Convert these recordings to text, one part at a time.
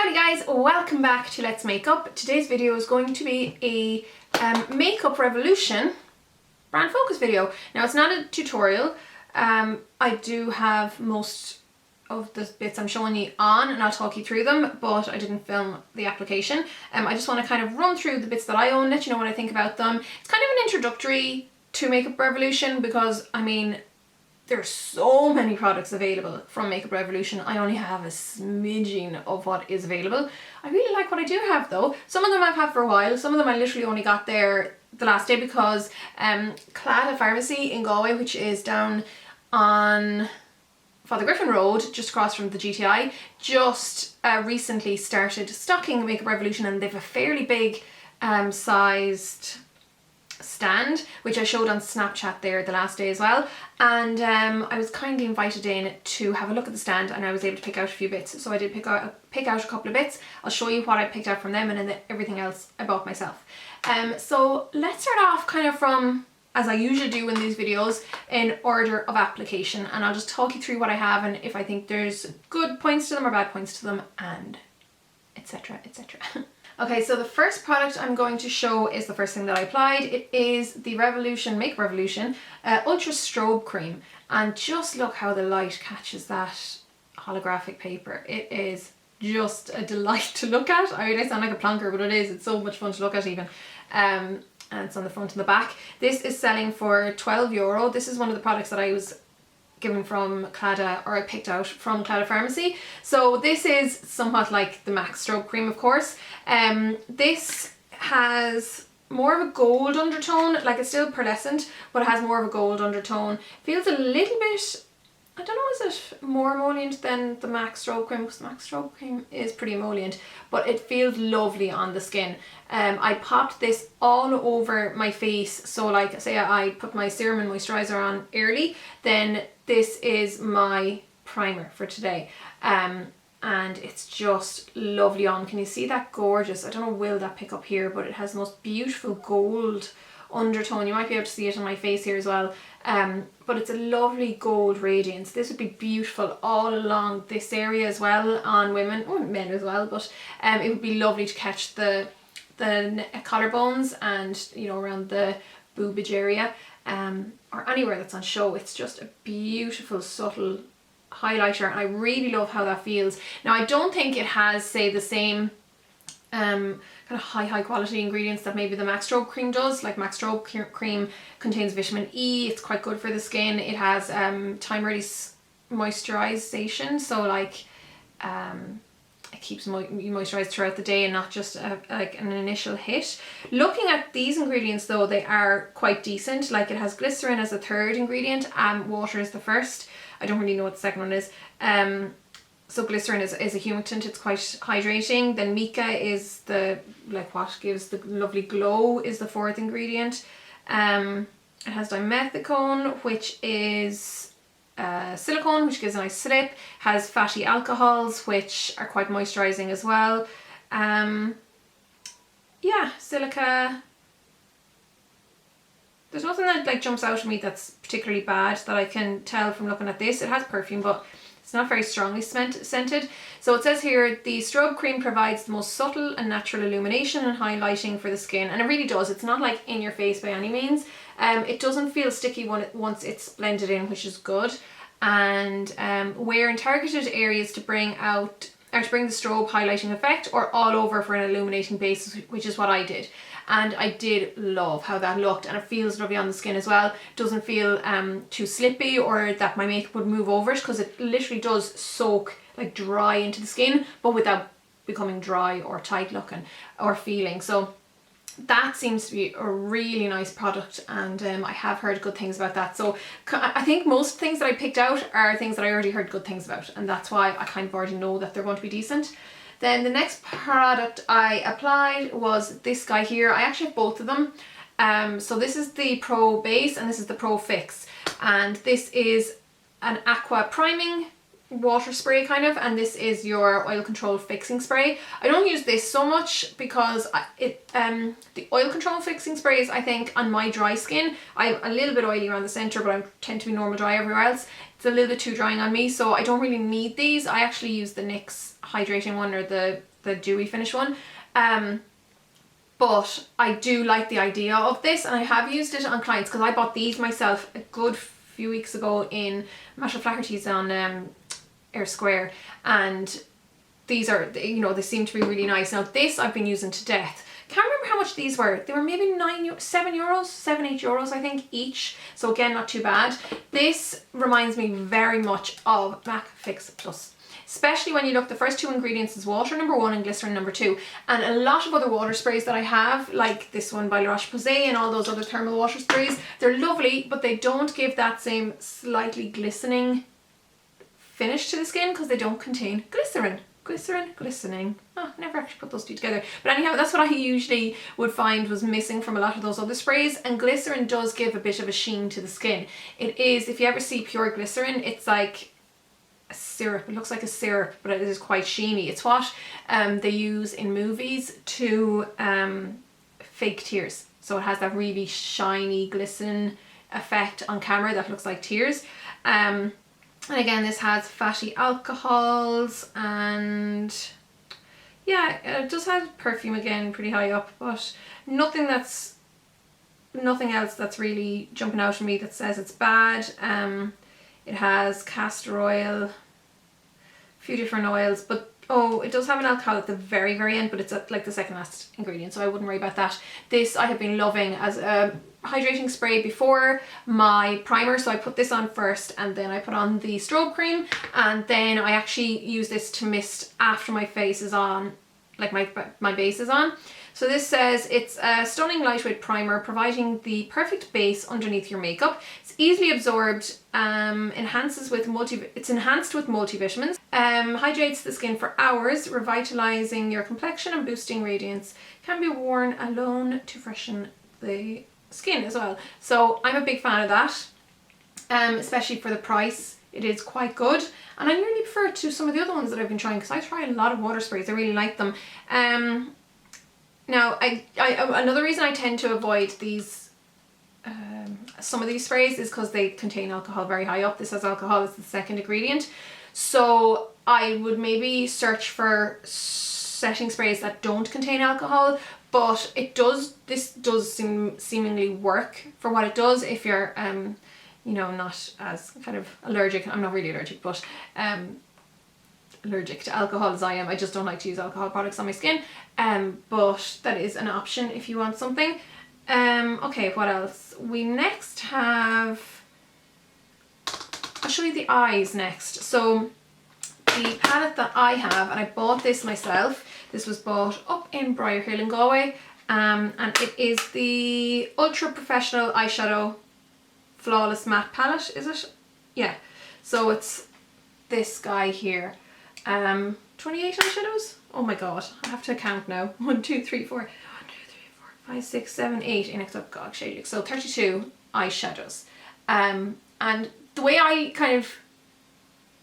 Howdy guys, welcome back to Let's Makeup. Today's video is going to be a makeup revolution brand focus video. Now it's not a tutorial. I do have most of the bits I'm showing you on and I'll talk you through them, but I didn't film the application. I just want to kind of run through the bits that I own, let you know what I think about them. It's kind of an introductory to Makeup Revolution because I mean there's so many products available from Makeup Revolution. I only have a smidgen of what is available. I really like what I do have though. Some of them I've had for a while, some of them I literally only got there the last day because Claddagh Pharmacy in Galway, which is down on Father Griffin Road, just across from the GTI, just recently started stocking Makeup Revolution, and they've a fairly big sized stand, which I showed on Snapchat there the last day as well, and I was kindly invited in to have a look at the stand and I was able to pick out a few bits. So I did pick out a couple of bits. I'll show you what I picked out from them and then everything else I bought myself. So let's start off kind of from, as I usually do in these videos, in order of application, and I'll just talk you through what I have and if I think there's good points to them or bad points to them, and etc, etc. Okay, so the first product I'm going to show is the first thing that I applied. It is the Makeup Revolution Ultra Strobe Cream, and just look how the light catches that holographic paper. It is just a delight to look at. I mean, I sound like a plonker, but it is. It's so much fun to look at even. And it's on the front and the back. This is selling for €12. This is one of the products that I was given from Claddagh, or I picked out from Claddagh Pharmacy. So this is somewhat like the MAC Strobe Cream, of course. This has more of a gold undertone, like it's still pearlescent, but it has more of a gold undertone. Feels a little bit, I don't know, is it more emollient than the MAC Strobe Cream? Because the MAC Strobe Cream is pretty emollient, but it feels lovely on the skin. I popped this all over my face, so like say I put my serum and moisturizer on early, then this is my primer for today. And it's just lovely on. Can you see that gorgeous, I don't know will that pick up here, but it has the most beautiful gold undertone. You might be able to see it on my face here as well, but it's a lovely gold radiance. This would be beautiful all along this area as well on women, or men as well, but it would be lovely to catch the collarbones and, you know, around the boobage area, or anywhere that's on show. It's just a beautiful subtle highlighter and I really love how that feels. Now I don't think it has, say, the same kind of high quality ingredients that maybe the MAC Strobe Cream does. Like MAC Strobe Cream contains vitamin E, it's quite good for the skin. It has time release moisturization, so like it keeps you moisturized throughout the day and not just like an initial hit. Looking at these ingredients though, they are quite decent. Like it has glycerin as a third ingredient and water is the first. I don't really know what the second one is. So glycerin is a humectant, it's quite hydrating. Then mica is the, like what gives the lovely glow, is the fourth ingredient. It has dimethicone, which is silicone, which gives a nice slip. Has fatty alcohols, which are quite moisturizing as well. Yeah, silica. There's nothing that like jumps out at me that's particularly bad that I can tell from looking at this. It has perfume, but it's not very strongly scented. So it says here, the strobe cream provides the most subtle and natural illumination and highlighting for the skin, and it really does. It's not like in your face by any means. It doesn't feel sticky once it's blended in, which is good. And wear in targeted areas to bring the strobe highlighting effect, or all over for an illuminating base, which is what I did. And I did love how that looked, and it feels lovely on the skin as well. It doesn't feel too slippy or that my makeup would move over it, because it literally does soak, like dry into the skin, but without becoming dry or tight looking or feeling. So that seems to be a really nice product, and I have heard good things about that. So I think most things that I picked out are things that I already heard good things about, and that's why I kind of already know that they're going to be decent. Then the next product I applied was this guy here. I actually have both of them. So this is the Pro Base and this is the Pro Fix. And this is an aqua priming water spray kind of, and this is your oil control fixing spray. I don't use this so much because the oil control fixing sprays, I think on my dry skin, I'm a little bit oily around the center, but I tend to be normal dry everywhere else. It's a little bit too drying on me, so I don't really need these. I actually use the NYX hydrating one, or the dewy finish one. But I do like the idea of this, and I have used it on clients because I bought these myself a good few weeks ago in Mash Flaherty's on Air Square, and these are, you know, they seem to be really nice. Now this I've been using to death. Can't remember how much these were. They were maybe 7 euros, 8 euros I think each. So again, not too bad. This reminds me very much of MAC Fix Plus. Especially when you look, the first two ingredients is water number 1 and glycerin number 2. And a lot of other water sprays that I have, like this one by La Roche-Posay and all those other thermal water sprays, they're lovely, but they don't give that same slightly glistening finish to the skin because they don't contain glycerin. Glistening. Oh, never actually put those two together. But anyhow, that's what I usually would find was missing from a lot of those other sprays. And glycerin does give a bit of a sheen to the skin. It is, if you ever see pure glycerin, it's like a syrup. It looks like a syrup, but it is quite sheeny. It's what they use in movies to fake tears. So it has that really shiny glisten effect on camera that looks like tears. And again, this has fatty alcohols, and yeah, it does have perfume again pretty high up, but nothing else that's really jumping out at me that says it's bad. It has castor oil, a few different oils, but oh, it does have an alcohol at the very, very end, but it's like the second last ingredient, so I wouldn't worry about that. This I have been loving as a hydrating spray before my primer, so I put this on first and then I put on the strobe cream, and then I actually use this to mist after my face is on, like my base is on. So this says it's a stunning lightweight primer providing the perfect base underneath your makeup. It's easily absorbed, enhanced with multivitamins, hydrates the skin for hours, revitalizing your complexion and boosting radiance. Can be worn alone to freshen the skin as well. So I'm a big fan of that, especially for the price. It is quite good, and I really prefer it to some of the other ones that I've been trying, because I try a lot of water sprays. I really like them. Now, another reason I tend to avoid these, some of these sprays, is because they contain alcohol very high up. This has alcohol as the second ingredient. So I would maybe search for setting sprays that don't contain alcohol, but this does seemingly work for what it does if you're, you know, not as kind of allergic. I'm not really allergic, but allergic to alcohol as I am. I just don't like to use alcohol products on my skin, but that is an option if you want something. Okay, what else? We next have, I'll show you the eyes next. So the palette that I have, and I bought this myself, this was bought up in Briarhill in Galway, and it is the Ultra Professional Eyeshadow Flawless Matte Palette, is it? Yeah, so it's this guy here. 28 eyeshadows? Oh my god, I have to count now. 1, 2, 3, 4, 1, 2, 3, 4, 5, 6, 7, 8 in except god shading. So 32 eyeshadows. And the way I kind of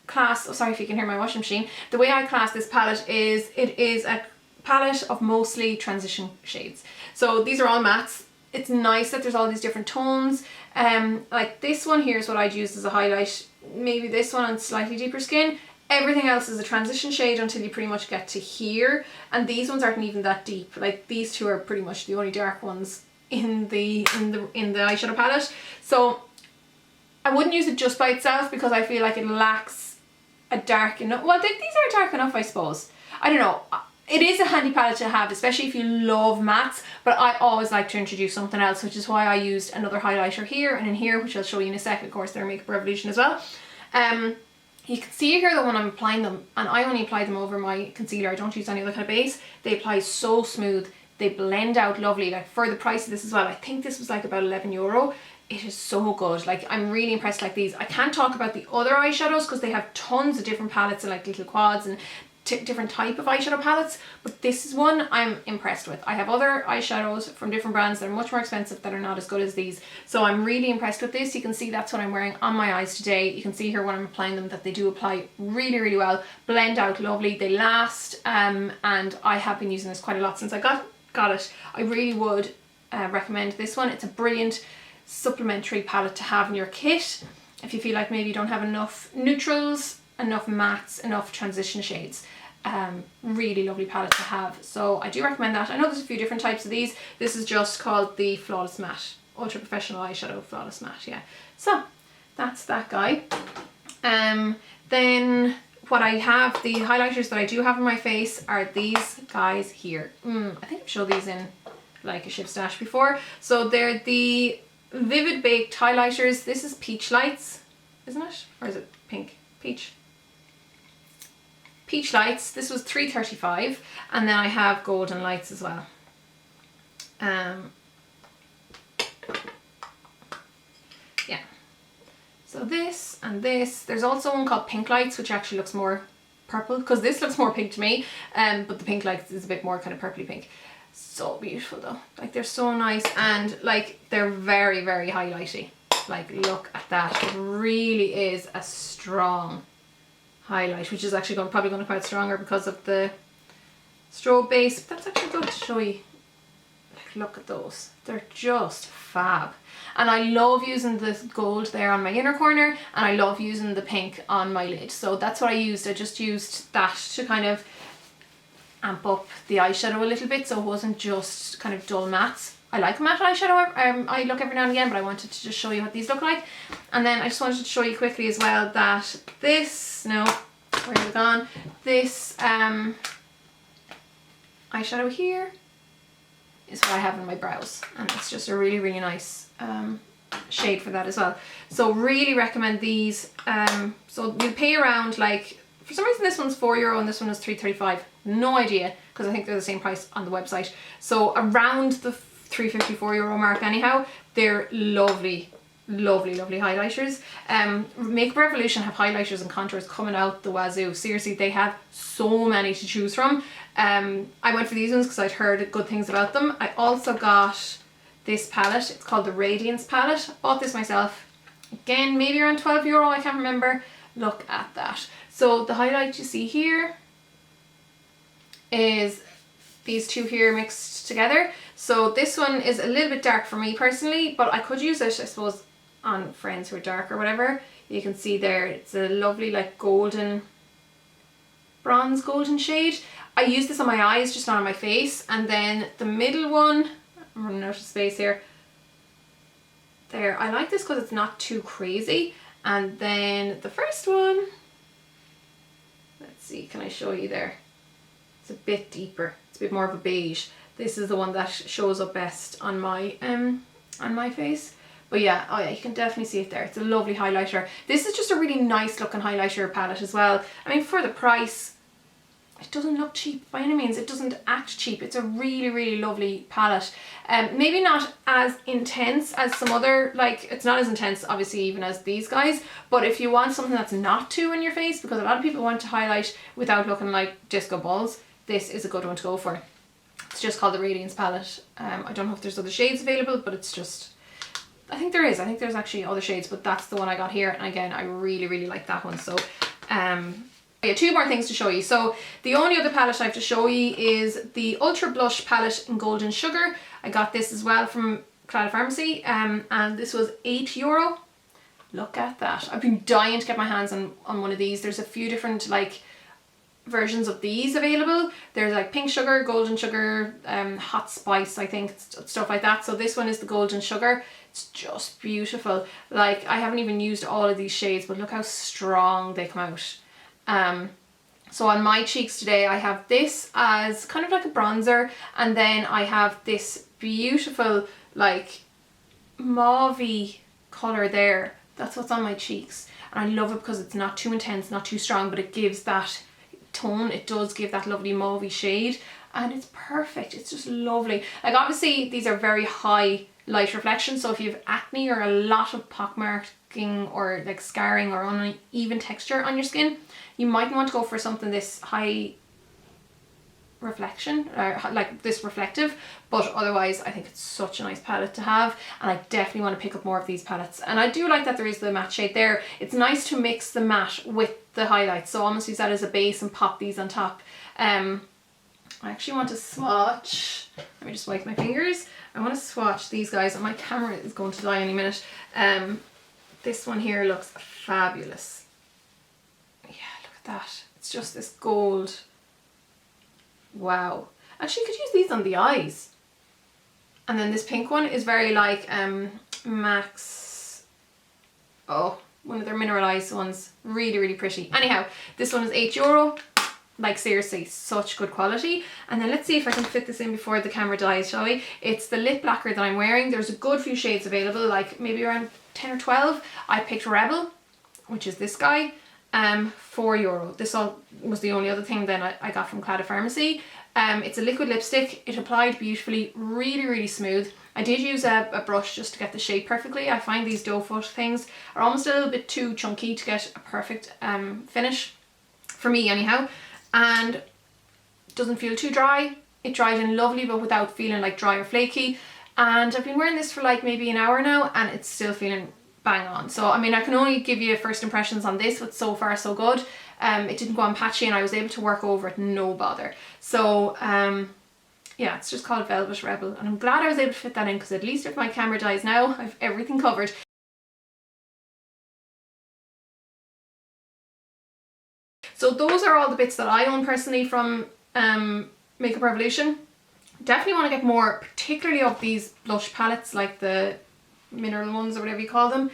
class, oh sorry if you can hear my washing machine, the way I class this palette is, it is a palette of mostly transition shades. So these are all mattes. It's nice that there's all these different tones. Like this one here is what I'd use as a highlight. Maybe this one on slightly deeper skin. Everything else is a transition shade until you pretty much get to here, and these ones aren't even that deep. Like these two are pretty much the only dark ones in the eyeshadow palette. So I wouldn't use it just by itself because I feel like it lacks a dark enough. Well, these are dark enough, I suppose. I don't know. It is a handy palette to have, especially if you love mattes, but I always like to introduce something else, which is why I used another highlighter here and in here, which I'll show you in a sec. Of course, they're Makeup Revolution as well. You can see here that when I'm applying them, and I only apply them over my concealer, I don't use any other kind of base, they apply so smooth, they blend out lovely. Like for the price of this as well, I think this was like about 11 euro. It is so good. Like I'm really impressed like these. I can't talk about the other eyeshadows because they have tons of different palettes and like little quads, and different type of eyeshadow palettes, but this is one I'm impressed with. I have other eyeshadows from different brands that are much more expensive that are not as good as these, so I'm really impressed with this. You can see that's what I'm wearing on my eyes today. You can see here when I'm applying them that they do apply really, really well, blend out lovely, they last, and I have been using this quite a lot since I got it. I really would recommend this one. It's a brilliant supplementary palette to have in your kit if you feel like maybe you don't have enough neutrals, enough mattes, enough transition shades. Really lovely palette to have, so I do recommend that. I know there's a few different types of these. This is just called the Flawless Matte, Ultra Professional Eyeshadow Flawless Matte, yeah. So that's that guy. Then what I have, the highlighters that I do have on my face are these guys here. I think I've showed these in like a Shiv stash before. So they're the Vivid Baked highlighters. This is Peach Lights, isn't it? Or is it pink? Peach Lights. This was $3.35, and then I have Golden Lights as well. Yeah. So this and this. There's also one called Pink Lights, which actually looks more purple, because this looks more pink to me. But the Pink Lights is a bit more kind of purpley pink. So beautiful though. Like they're so nice, and like they're very, very highlighty. Like look at that. It really is a strong highlight, which is actually probably going to come out stronger because of the strobe base. But that's actually good to show you. Like look at those. They're just fab. And I love using the gold there on my inner corner, and I love using the pink on my lid. So that's what I used. I just used that to kind of amp up the eyeshadow a little bit, so it wasn't just kind of dull mattes. I like matte eyeshadow, I look every now and again, but I wanted to just show you what these look like. And then I just wanted to show you quickly as well that this, no, where is it gone? This eyeshadow here is what I have in my brows, and it's just a really, really nice shade for that as well. So really recommend these. So you pay around, like, for some reason this one's €4 and this one is $3.35. No idea, because I think they're the same price on the website. So around the €3.54 mark anyhow. They're lovely, lovely, lovely highlighters. Makeup Revolution have highlighters and contours coming out the wazoo. Seriously, they have so many to choose from. I went for these ones because I'd heard good things about them. I also got this palette. It's called the Radiance palette. Bought this myself. Again, maybe around €12, I can't remember. Look at that. So the highlight you see here is these two here mixed together. So this one is a little bit dark for me personally, but I could use it, I suppose, on friends who are dark or whatever. You can see there, it's a lovely like golden, bronze golden shade. I use this on my eyes, just not on my face. And then the middle one, I'm running out of space here. There, I like this because it's not too crazy. And then the first one, let's see, can I show you there? It's a bit deeper. It's a bit more of a beige. This is the one that shows up best on my face. But yeah, oh yeah, you can definitely see it there. It's a lovely highlighter. This is just a really nice looking highlighter palette as well. I mean, for the price, it doesn't look cheap by any means. It doesn't act cheap. It's a really, really lovely palette. Maybe not as intense as some other, like, it's not as intense obviously even as these guys, but if you want something that's not too in your face, because a lot of people want to highlight without looking like disco balls, this is a good one to go for. It's just called the Radiance palette. I don't know if there's other shades available, but it's just, I think there is. I think there's actually other shades, but that's the one I got here. And again, I really, really like that one. So yeah, two more things to show you. So the only other palette I have to show you is the Ultra Blush palette in Golden Sugar. I got this as well from Clara Pharmacy, and this was €8. Look at that. I've been dying to get my hands on one of these. There's a few different like versions of these available. There's like pink sugar, golden sugar, hot spice, I think, stuff like that. So this one is the Golden Sugar. It's just beautiful. Like, I haven't even used all of these shades, but look how strong they come out. So on my cheeks today, I have this as kind of like a bronzer, and then I have this beautiful like mauvey colour there. That's what's on my cheeks, and I love it because it's not too intense, not too strong, but it gives that tone. It does give that lovely mauvey shade, and it's perfect. It's just lovely. Like, obviously these are very high light reflection. So if you have acne or a lot of pockmarking or like scarring or uneven texture on your skin, you might want to go for something this high reflection, or like this reflective. But otherwise I think it's such a nice palette to have, and I definitely want to pick up more of these palettes. And I do like that there is the matte shade there. It's nice to mix the matte with the highlights, so almost use that as a base and pop these on top. I actually want to swatch, let me just wipe my fingers. I want to swatch these guys, and my camera is going to die any minute. This one here looks fabulous. Yeah, look at that. It's just this gold. Wow. Actually, you could use these on the eyes. And then this pink one is very like Max, oh, one of their mineralized ones. Really, really pretty. Anyhow, this one is €8. Like seriously, such good quality. And then let's see if I can fit this in before the camera dies, shall we? It's the lip lacquer that I'm wearing. There's a good few shades available, like maybe around 10 or 12. I picked Rebel, which is this guy, €4. This all was the only other thing then I got from Claddagh Pharmacy. It's a liquid lipstick. It applied beautifully, really, really smooth. I did use a brush just to get the shape perfectly. I find these doe foot things are almost a little bit too chunky to get a perfect finish, for me anyhow. And doesn't feel too dry. It dried in lovely, but without feeling like dry or flaky. And I've been wearing this for like maybe an hour now, and it's still feeling bang on. So I mean, I can only give you first impressions on this, but so far so good. It didn't go on patchy, and I was able to work over it no bother. So yeah, it's just called Velvet Rebel, and I'm glad I was able to fit that in, because at least if my camera dies now, I've everything covered. So those are all the bits that I own personally from Makeup Revolution. Definitely want to get more, particularly of these blush palettes, like the mineral ones or whatever you call them.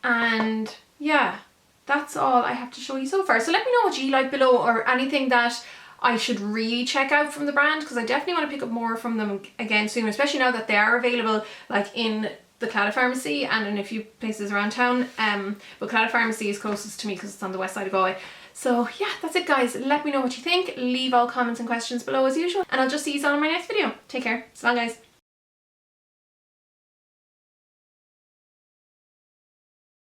And yeah, that's all I have to show you so far. So let me know what you like below, or anything that I should really check out from the brand, because I definitely want to pick up more from them again soon, especially now that they are available like in the Claddagh Pharmacy and in a few places around town. But Claddagh Pharmacy is closest to me because it's on the west side of Galway. So yeah, that's it guys. Let me know what you think. Leave all comments and questions below as usual, and I'll just see you all in my next video. Take care. So long guys.